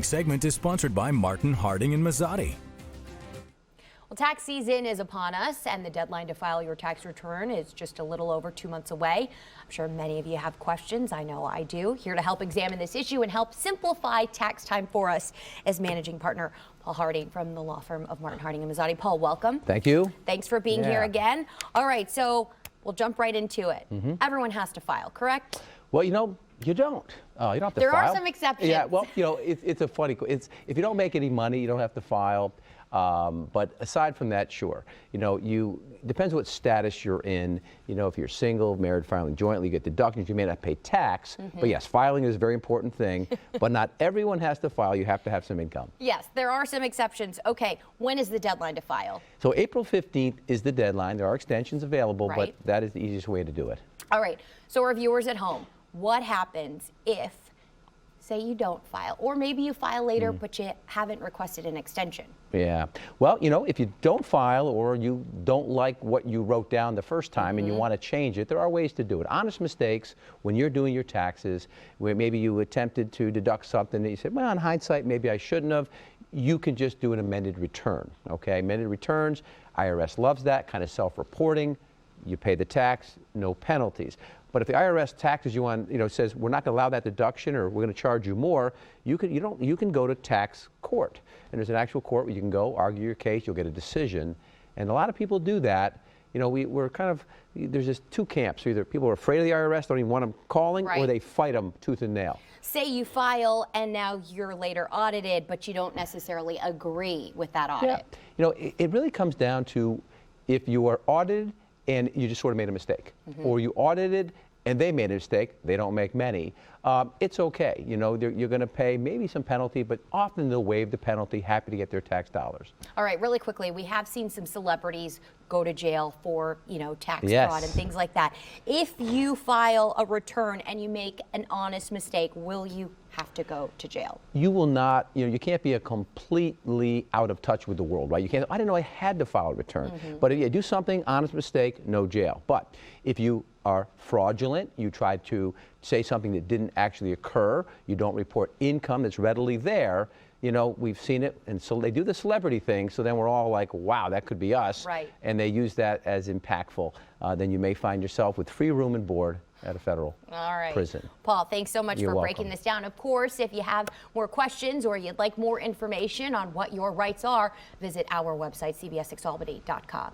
Segment is sponsored by Martin, Harding, and Mazzotti. Well, tax season is upon us, and the deadline to file your tax return is just a little over 2 months away. I'm sure many of you have questions. I know I do. Here to help examine this issue and help simplify tax time for us is managing partner Paul Harding from the law firm of Martin, Harding, and Mazzotti. Paul, welcome. Thank you. Thanks for being here again. All right, so we'll jump right into it. Everyone has to file, correct? Well, you know, you don't. You don't have to there file. There are some exceptions. Yeah, well, you know, it's a funny, if you don't make any money, you don't have to file. But aside from that, sure. You know, depends what status you're in. You know, if you're single, married, filing jointly, you get deductions. You may not pay tax. But yes, filing is a very important thing. But not everyone has to file. You have to have some income. Yes, there are some exceptions. Okay, when is the deadline to file? So April 15th is the deadline. There are extensions available, but that is the easiest way to do it. All right. So our viewers at home, what happens if, say, you don't file, or maybe you file later but you haven't requested an extension? Yeah. Well, you know, if you don't file or you don't like what you wrote down the first time and you want to change it, there are ways to do it. Honest mistakes when you're doing your taxes, where maybe you attempted to deduct something that you said, well, in hindsight, maybe I shouldn't have. You can just do an amended return. Okay, amended returns, IRS loves that kind of self-reporting. You pay the tax, no penalties. But if the IRS taxes you on, you know, says we're not going to allow that deduction or we're going to charge you more, you can go to tax court. And there's an actual court where you can go, argue your case, you'll get a decision. And a lot of people do that. You know, we're kind of, there's just two camps. Either people are afraid of the IRS, don't even want them calling, or they fight them tooth and nail. Say you file and now you're later audited, but you don't necessarily agree with that audit. Yeah. You know, it really comes down to if you are audited and you just sort of made a mistake, or you audited and they made a mistake, they don't make many, it's okay. You know, you're going to pay maybe some penalty, but often they'll waive the penalty, happy to get their tax dollars. All right, really quickly, we have seen some celebrities go to jail for, you know, tax fraud and things like that. If you file a return and you make an honest mistake, will you have to go to jail? You will not, you know, you can't be a completely out of touch with the world, right? You can't, I didn't know I had to file a return. But if you do something, honest mistake, no jail. But if you are fraudulent, you try to say something that didn't actually occur, you don't report income that's readily there, you know, we've seen it, and so they do the celebrity thing, so then we're all like, wow, that could be us. Right. And they use that as impactful. Then you may find yourself with free room and board at a federal prison. Paul, thanks so much for breaking this down. Of course, if you have more questions or you'd like more information on what your rights are, visit our website, cbs6albany.com.